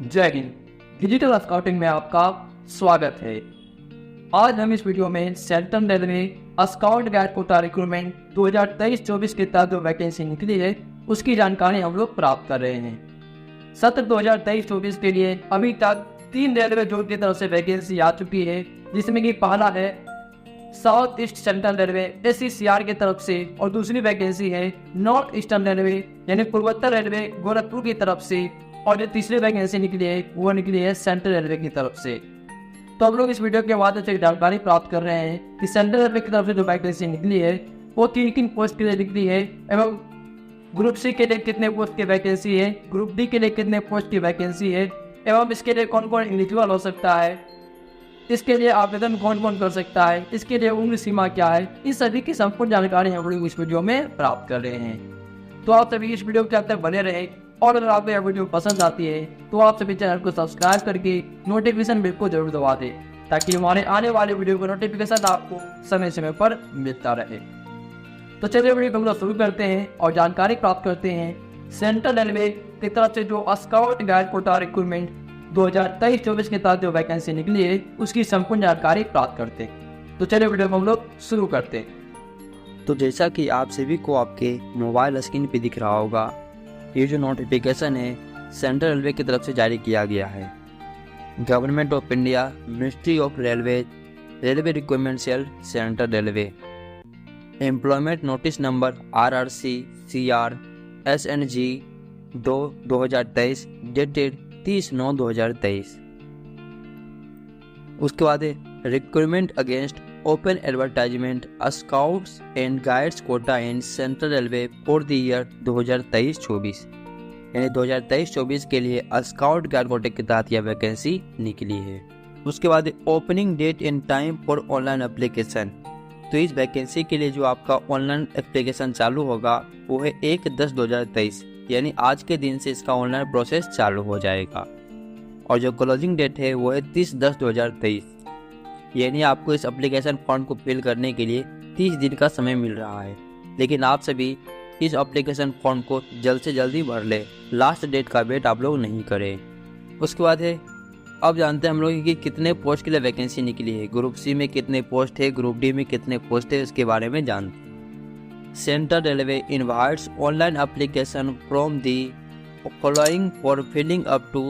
जय Hind. Digital scouting में आपका स्वागत है। आज हम इस वीडियो में central railway scout guide quota recruitment 2023-24 के तहत जो वैकेंसी निकली है उसकी जानकारी हम लोग प्राप्त कर रहे हैं। सत्र 2023-24 के लिए अभी तक 3 रेलवे जोन की तरफ से वैकेंसी आ चुकी है, जिसमें कि पहला है south east central railway SECR की तरफ से और दूसरी वैकेंसी है नॉर्थ ईस्टर्न रेलवे यानी पूर्वोत्तर रेलवे गोरखपुर की तरफ से, और जो तीसरी वैकेंसी निकली है वो निकली है सेंट्रल रेलवे की तरफ से। तो हम लोग इस वीडियो के माध्यम से जानकारी प्राप्त कर रहे हैं कि सेंट्रल रेलवे की तरफ से जो वैकेंसी निकली है वो किन पोस्ट के लिए निकली है, एवं ग्रुप सी के लिए कितने पोस्ट की वैकेंसी है, ग्रुप डी के लिए कितने पोस्ट की वैकेंसी है, एवं इसके लिए कौन कौन एलिजिबल हो सकता है, इसके लिए आवेदन कौन कौन कर सकता है, इसके लिए उम्र सीमा क्या है, इस सभी की संपूर्ण जानकारी हम लोग इस वीडियो में प्राप्त कर रहे हैं। तो आप सभी इस वीडियो के अंदर बने रहे, और अगर आपको यह वीडियो पसंद आती है तो आप सभी चैनल को सब्सक्राइब करके नोटिफिकेशन बिल को जरूर दबा दें, ताकि हमारे आने वाले वीडियो का नोटिफिकेशन आपको समय समय पर मिलता रहे। तो चलिए वीडियो को हम लोग शुरू करते हैं और जानकारी प्राप्त करते हैं सेंट्रल रेलवे की तरफ से जो स्काउट गाइड कोटा रिक्रूटमेंट 2023-24 के तहत जो वैकेंसी निकली है उसकी संपूर्ण जानकारी प्राप्त करते हैं। तो चलिए वीडियो को हम लोग शुरू करते हैं। तो जैसा कि आप सभी को आपके मोबाइल स्क्रीन पे दिख रहा होगा, ये जो नोटिफिकेशन है सेंट्रल रेलवे की तरफ से जारी किया गया है। Government of India, ministry of railway, railway requirement cell, central railway. Employment notice number RRC CR SNG 2/2023 dated 30/9/2023। उसके बाद recruitment against open advertisement scouts and guides quota in central railway for the year 2023-24, यानी 2023-24 के लिए scout guide कोटे के तहत यह vacancy निकली है। उसके बाद opening date and time for online application. तो इस वैकेंसी के लिए जो आपका ऑनलाइन एप्लीकेशन चालू होगा वो है 1/10/2023, यानी आज के दिन से इसका ऑनलाइन प्रोसेस चालू हो जाएगा। और जो क्लोजिंग डेट है वो है 30/10/2023, यानी आपको इस एप्लीकेशन फॉर्म को फिल करने के लिए 30 दिन का समय मिल रहा है। लेकिन आप सभी इस एप्लीकेशन फॉर्म को जल्द से जल्दी भर ले, लास्ट डेट का वेट आप लोग नहीं करें। उसके बाद है अब जानते हैं हम लोग कि कितने पोस्ट के लिए वैकेंसी निकली है। ग्रुप सी में कितने पोस्ट है, ग्रुप डी में कितने पोस्ट है, इसके बारे में जानते हैं। Central railway invites online application from the following for filling up to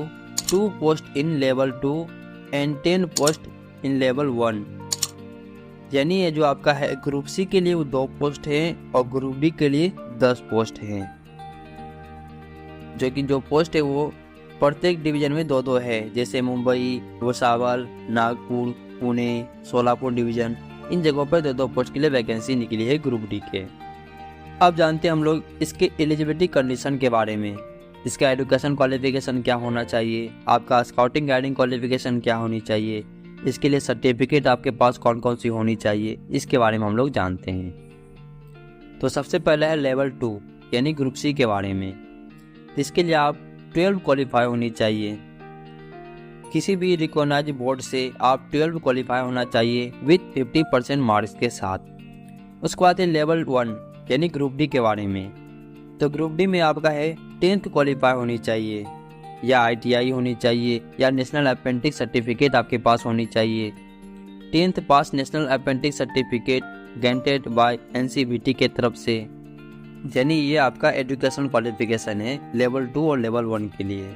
2 post in level 2 and 10 post in level 1। यानी ये जो आपका है ग्रुप सी के लिए वो 2 पोस्ट हैं और ग्रुप डी के लिए 10 पोस्ट हैं, जो पोस्ट है वो प्रत्येक डिवीजन में 2-2 है। जैसे मुंबई, भुसावल, नागपुर, पुणे, सोलापुर डिवीजन, इन जगहों पर 2-2 पोस्ट के लिए वैकेंसी निकली है ग्रुप डी के। अब जानते हैं हम लोग इसके एलिजिबिलिटी कंडीशन के बारे में। इसका एजुकेशन क्वालिफिकेशन क्या होना चाहिए, आपका स्काउटिंग गाइडिंग क्वालिफिकेशन क्या होनी चाहिए, इसके लिए सर्टिफिकेट आपके पास कौन कौन सी होनी चाहिए, इसके बारे में हम लोग जानते हैं। तो सबसे पहले है लेवल 2 यानी ग्रुप सी के बारे में। इसके लिए आप 12 क्वालिफाई होनी चाहिए। किसी भी रिकॉग्नाइज बोर्ड से आप 12 क्वालिफाई होना चाहिए विथ 50% मार्क्स के साथ। उसके बाद है लेवल 1 यानी ग्रुप डी के बारे में। तो ग्रुप डी में आपका है 10th क्वालिफाई होनी चाहिए, या ITI होनी चाहिए, या नेशनल अप्रेंटिस सर्टिफिकेट आपके पास होनी चाहिए। 10th pass national apprentice certificate granted by NCVT के तरफ से, यानी ये आपका एजुकेशन क्वालिफिकेशन है लेवल 2 और लेवल 1 के लिए।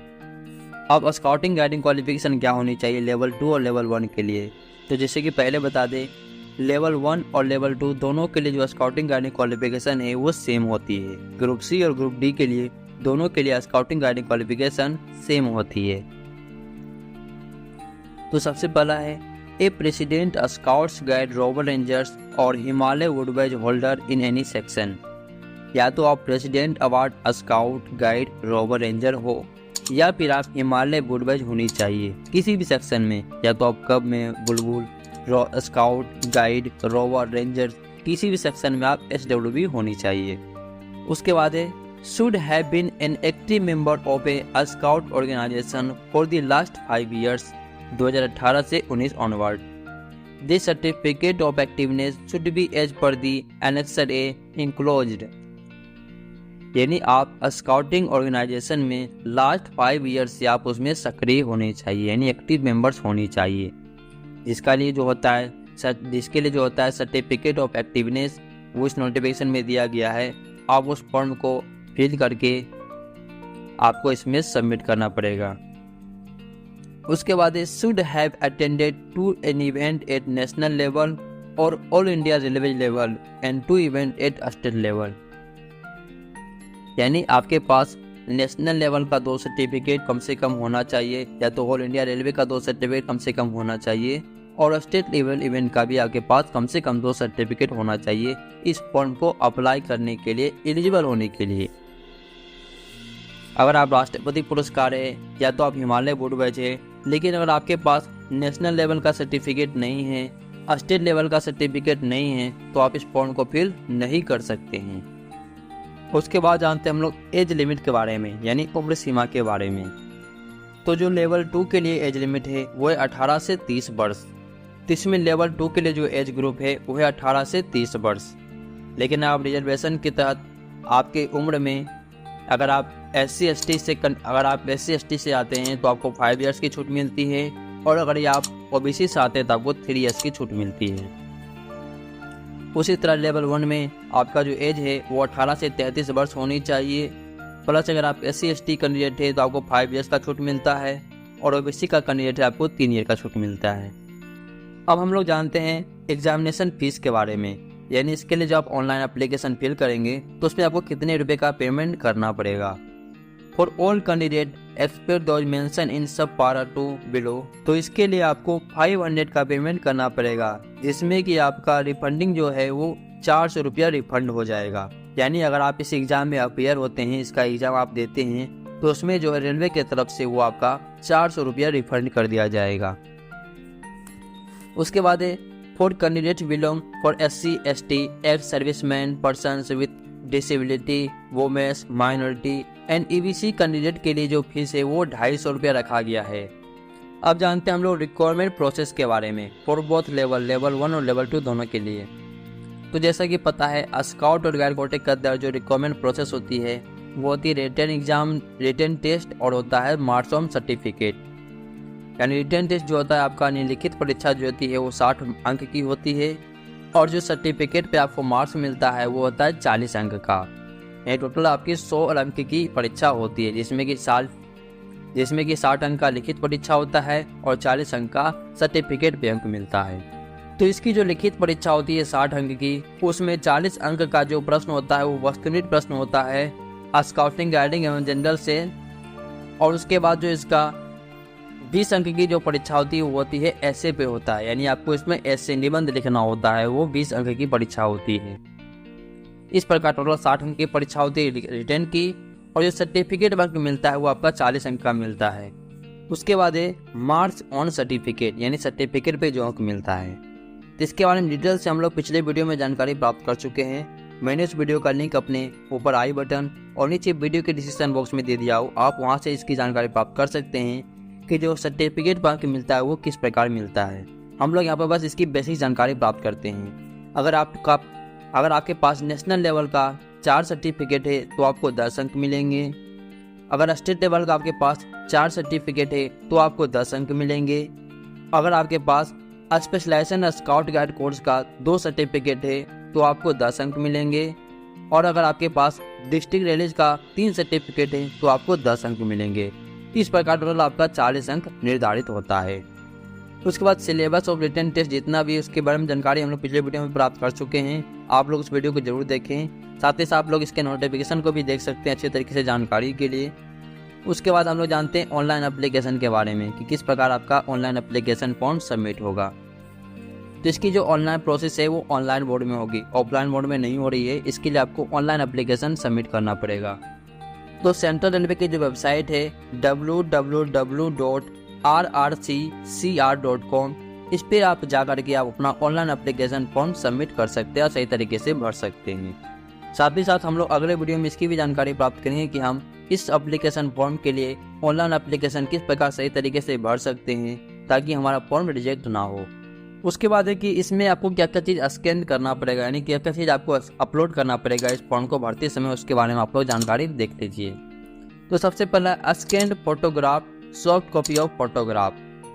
अब स्काउटिंग गाइडिंग क्वालिफिकेशन क्या होनी चाहिए लेवल 2 और लेवल 1 के लिए। तो जैसे कि पहले बता दें, लेवल 1 और लेवल 2 दोनों के लिए जो स्काउटिंग गाइडिंग क्वालिफिकेशन है वो सेम होती है। ग्रुप सी और ग्रुप डी के लिए दोनों के लिए स्काउटिंग गाइडिंग क्वालिफिकेशन सेम होती है। तो सबसे पहला है a president scouts guide rover rangers और Himalaya wood badge holder in any section. या तो आप president award scout guide rover ranger हो, या फिर आप हिमालय वुडबैज होनी चाहिए किसी भी सेक्शन में। या तो आप कब में बुलबुल स्काउट गाइड रोवर रेंजर, किसी भी सेक्शन में आप SWB होनी चाहिए। उसके बाद है should have been an active member of a scout organization for the last 5 years 2018 से 19 onward. The certificate of activeness should be as per the Annexure A enclosed. यानी आप स्काउटिंग ऑर्गेनाइजेशन में लास्ट 5 ईयर्स से आप उसमें सक्रिय होने चाहिए, यानी एक्टिव मेंबर्स होनी चाहिए। जिसके लिए जो होता है सर्टिफिकेट ऑफ एक्टिवनेस, वो इस नोटिफिकेशन में दिया गया है। आप उस फॉर्म को फिल करके आपको इसमें सबमिट करना पड़ेगा। उसके बाद should have attended to an event at national level और all India railway level and 2 event at state level. यानी आपके पास नेशनल लेवल का 2 सर्टिफिकेट कम से कम होना चाहिए, या तो ऑल इंडिया रेलवे का 2 सर्टिफिकेट कम से कम होना चाहिए, और स्टेट लेवल इवेंट का भी आपके पास कम से कम 2 सर्टिफिकेट होना चाहिए इस फॉर्म को अप्लाई करने के लिए, एलिजिबल होने के लिए। अगर आप राष्ट्रपति पुरस्कार है या तो आप हिमालय वुडवेज है, लेकिन अगर आपके पास नेशनल लेवल का सर्टिफिकेट नहीं है, स्टेट लेवल का सर्टिफिकेट नहीं है, तो आप इस फॉर्म को फिल नहीं कर सकते हैं। उसके बाद जानते हैं हम लोग एज लिमिट के बारे में, यानी उम्र सीमा के बारे में। तो जो लेवल 2 के लिए एज लिमिट है वो है 18 से 30 वर्ष। तो इसमें लेवल 2 के लिए जो एज ग्रुप है वो है 18 से 30 वर्ष। लेकिन आप रिजर्वेशन के तहत आपके उम्र में अगर आप SC ST से आते हैं तो आपको 5 ईयर्स की छूट मिलती है, और अगर आप OBC से आते हैं तो आपको 3 ईयर्स की छूट मिलती है। उसी तरह लेवल 1 में आपका जो एज है वो 18 से 33 वर्ष होनी चाहिए, प्लस अगर आप SC ST कैंडिडेट है तो आपको 5 ईयर्स का छूट मिलता है, और OBC का कैंडिडेट है आपको 3 ईयर का छूट मिलता है। अब हम लोग जानते हैं एग्जामिनेशन फीस के बारे में, यानी इसके लिए जब आप ऑनलाइन एप्लीकेशन फिल करेंगे तो उसमें आपको कितने रुपए का पेमेंट करना पड़ेगा। For all candidate expect those mention in सब पारा 2 बिलो, तो इसके लिए आपको 500 का पेमेंट करना पड़ेगा, जिसमें कि आपका रिफंडिंग जो है वो 400 रुपया रिफंड हो जाएगा। यानी अगर आप इस एग्जाम में अपियर होते हैं, इसका एग्जाम आप देते हैं, तो उसमें जो है रेलवे की तरफ से वो आपका 400 रुपया रिफंड कर दिया जाएगा। उसके बाद for candidate belong for SC ST ex serviceman, persons with disability, women's, minority and EBC candidate के लिए जो फीस है वो 250 रुपया रखा गया है। अब जानते हैं हम लोग रिक्वायरमेंट प्रोसेस के बारे में फॉर बोथ लेवल 1 और लेवल 2 दोनों के लिए। तो जैसा कि पता है स्काउट और गाइड कोटे के अंदर जो रिक्वायरमेंट प्रोसेस होती है वो होती है रिटन एग्जाम, रिटन टेस्ट, और होता है मार्क्स ऑन सर्टिफिकेट। यानी रिटन टेस्ट जो होता है आपका निम्नलिखित परीक्षा जो होती है वो 60 अंक की होती है, और जो सर्टिफिकेट पे आपको मार्क्स मिलता है वो होता है 40 अंक का। ये टोटल आपकी 100 अंक की परीक्षा होती है, जिसमें कि 60 अंक का लिखित परीक्षा होता है और 40 अंक का सर्टिफिकेट पे अंक मिलता है। तो इसकी जो लिखित परीक्षा होती है 60 अंक की, उसमें 40 अंक का जो प्रश्न होता है वो वस्तुनिष्ठ प्रश्न होता है स्काउटिंग, गाइडिंग एवं जनरल से, और उसके बाद जो इसका 20 अंक की जो परीक्षा होती है वो होती है ऐसे पे होता है, यानी आपको इसमें ऐसे निबंध लिखना होता है, वो 20 अंक की परीक्षा होती है। इस प्रकार टोटल 60 अंक की परीक्षा होती है रिटर्न की, और जो सर्टिफिकेट अंक मिलता है वो आपका 40 अंक का मिलता है। उसके बाद है मार्क्स ऑन सर्टिफिकेट, यानी सर्टिफिकेट पे जो अंक मिलता है। तो इसके बारे में डिटेल से हम लोग पिछले वीडियो में जानकारी प्राप्त कर चुके हैं। मैंने उस वीडियो का लिंक अपने ऊपर आई बटन और नीचे वीडियो के डिस्क्रिप्शन बॉक्स में दे दिया हो, आप वहां से इसकी जानकारी प्राप्त कर सकते हैं कि जो सर्टिफिकेट अंक मिलता है वो किस प्रकार मिलता है। हम लोग यहाँ पर बस इसकी बेसिक जानकारी प्राप्त करते हैं। अगर आपके पास नेशनल लेवल का 4 सर्टिफिकेट है तो आपको 10 अंक मिलेंगे। अगर स्टेट लेवल का आपके पास 4 सर्टिफिकेट है तो आपको 10 अंक मिलेंगे। अगर आपके पास स्पेशलाइजेशन स्काउट गाइड कोर्स का 2 सर्टिफिकेट है तो आपको 10 अंक मिलेंगे। और अगर आपके पास डिस्ट्रिक्ट रेलीज का 3 सर्टिफिकेट है तो आपको 10 अंक मिलेंगे। इस प्रकार टोटल आपका 40 अंक निर्धारित होता है। उसके बाद सिलेबस ऑफ रिटन टेस्ट जितना भी उसके बारे में जानकारी हम लोग पिछले वीडियो में प्राप्त कर चुके हैं, आप लोग उस वीडियो को जरूर देखें। साथ ही साथ आप लोग इसके नोटिफिकेशन को भी देख सकते हैं अच्छे तरीके से जानकारी के लिए। उसके बाद हम लोग जानते हैं ऑनलाइन एप्लीकेशन के बारे में कि किस प्रकार आपका ऑनलाइन एप्लीकेशन फॉर्म सबमिट होगा। तो इसकी जो ऑनलाइन प्रोसेस है वो ऑनलाइन मोड में होगी, ऑफलाइन मोड में नहीं हो रही है। इसके लिए आपको ऑनलाइन एप्लीकेशन सबमिट करना पड़ेगा। तो सेंट्रल रेलवे की जो वेबसाइट है www.rrccr.com, इस पर आप जाकर के आप अपना ऑनलाइन एप्लीकेशन फॉर्म सबमिट कर सकते हैं और सही तरीके से भर सकते हैं। साथ ही साथ हम लोग अगले वीडियो में इसकी भी जानकारी प्राप्त करेंगे कि हम इस एप्लीकेशन फॉर्म के लिए ऑनलाइन एप्लीकेशन किस प्रकार सही तरीके से भर सकते हैं ताकि हमारा फॉर्म रिजेक्ट ना हो। उसके बाद है कि इसमें आपको क्या क्या चीज़ स्कैन करना पड़ेगा, यानी क्या क्या चीज़ आपको अपलोड करना पड़ेगा इस फॉर्म को भरते समय, उसके बारे में आप लोग जानकारी देख लीजिए। तो सबसे पहला scan photograph, soft copy of photograph.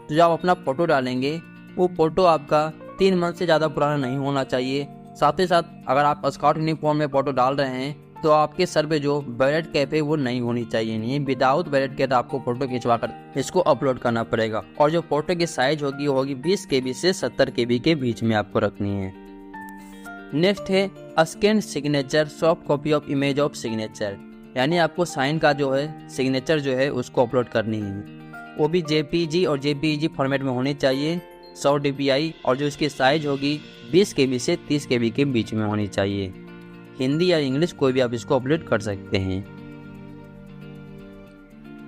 तो जब आप अपना फ़ोटो डालेंगे वो फ़ोटो आपका 3 मंथ से ज़्यादा पुराना नहीं होना चाहिए। साथ ही साथ अगर आप स्काउट यूनिफॉर्म में फ़ोटो डाल रहे हैं तो आपके सर पे जो बैलेट कैप है वो नहीं होनी चाहिए, नहीं विदाउट बैलेट कैप आपको फ़ोटो खिंचवा कर इसको अपलोड करना पड़ेगा। और जो फ़ोटो की साइज होगी वो होगी 20 KB से 70 KB के बीच में आपको रखनी है। नेक्स्ट है scan signature, soft copy of image of signature, यानी आपको साइन का जो है सिग्नेचर जो है उसको अपलोड करनी है। वो भी JPG और JPEG फॉर्मेट में होनी चाहिए, 100 DPI, और जो इसकी साइज होगी 20 KB से 30 KB के बीच में होनी चाहिए। हिंदी या इंग्लिश कोई भी आप इसको अपलोड कर सकते हैं।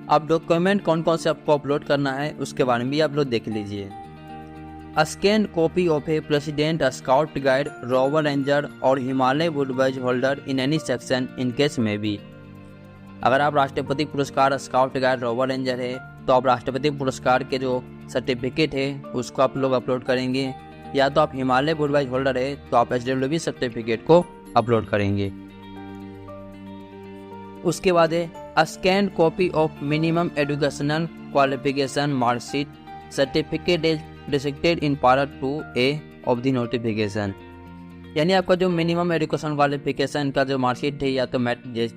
अब डॉक्यूमेंट कौन कौन से आपको अपलोड करना है उसके बारे में भी आप लोग देख लीजिए। Scan copy of a president, scout guide, rover ranger और Himalaya wood badge holder in any section in case में भी। अगर आप राष्ट्रपति पुरस्कार, स्काउट गाइड, रोवर रेंजर है तो आप राष्ट्रपति पुरस्कार के जो सर्टिफिकेट है उसको आप लोग अपलोड करेंगे, या तो आप हिमालय वुड बैज होल्डर है तो आप HWB सर्टिफिकेट को अपलोड करेंगे। उसके बाद है scan copy of minimum educational qualification marksheet, certificate is restricted in part 2A of the notification, यानी आपका जो मिनिमम एजुकेशन क्वालिफिकेशन का जो मार्कशीट है या तो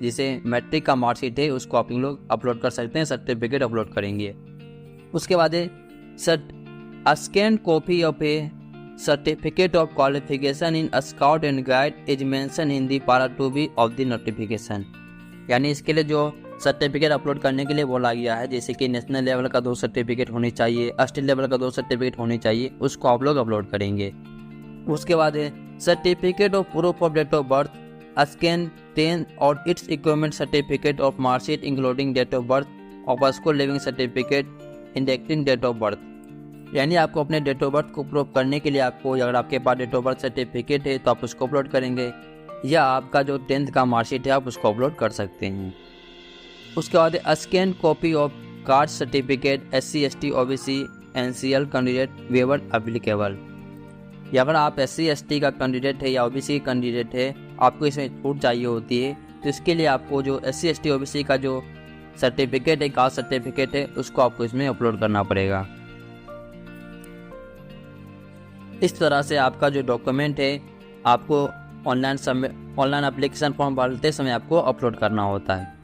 जिसे मैट्रिक का मार्कशीट है उसको आप लोग अपलोड कर सकते हैं, सर्टिफिकेट अपलोड करेंगे। उसके बाद है scan copy of A certificate of qualification in scout and guide is mention in the part 2B of the notification, यानी इसके लिए जो सर्टिफिकेट अपलोड करने के लिए बोला गया है, जैसे कि नेशनल लेवल का 2 सर्टिफिकेट होनी चाहिए, स्टेट लेवल का 2 सर्टिफिकेट होनी चाहिए, उसको आप लोग अपलोड करेंगे। उसके बाद है certificate of proof of date of birth, scan 10 और its equipment certificate of marksheet including date of birth of school leaving certificate indicating date of birth, यानी आपको अपने डेट ऑफ बर्थ को प्रूफ करने के लिए आपको, अगर आपके पास डेट ऑफ बर्थ सर्टिफिकेट है तो आप उसको अपलोड करेंगे, या आपका जो 10th का मार्कशीट है आप उसको अपलोड कर सकते हैं। उसके बाद scan copy of caste certificate, SC ST OBC NCL candidate waiver applicable, या अगर आप SC ST का कैंडिडेट है या OBC कैंडिडेट है, आपको इसमें छूट चाहिए होती है, तो इसके लिए आपको जो SC ST OBC का जो सर्टिफिकेट है, कास्ट सर्टिफिकेट है, उसको आपको इसमें अपलोड करना पड़ेगा। इस तरह से आपका जो डॉक्यूमेंट है आपको ऑनलाइन एप्लीकेशन फॉर्म भरते समय आपको अपलोड करना होता है।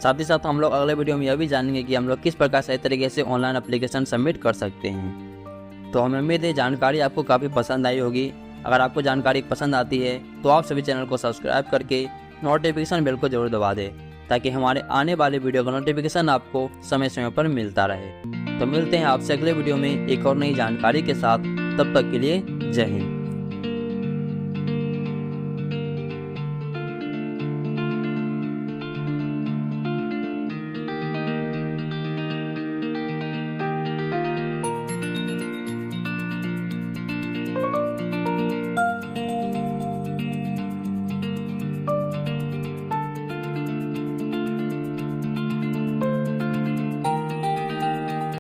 साथ ही साथ हम लोग अगले वीडियो में यह भी जानेंगे कि हम लोग किस प्रकार सही तरीके से ऑनलाइन एप्लीकेशन सबमिट कर सकते हैं। तो हमें उम्मीद है जानकारी आपको काफ़ी पसंद आई होगी। अगर आपको जानकारी पसंद आती है तो आप सभी चैनल को सब्सक्राइब करके नोटिफिकेशन बेल को जरूर दबा दें, ताकि हमारे आने वाले वीडियो का नोटिफिकेशन आपको समय समय पर मिलता रहे। तो मिलते हैं आपसे अगले वीडियो में एक और नई जानकारी के साथ, तब तक के लिए जय हिंद।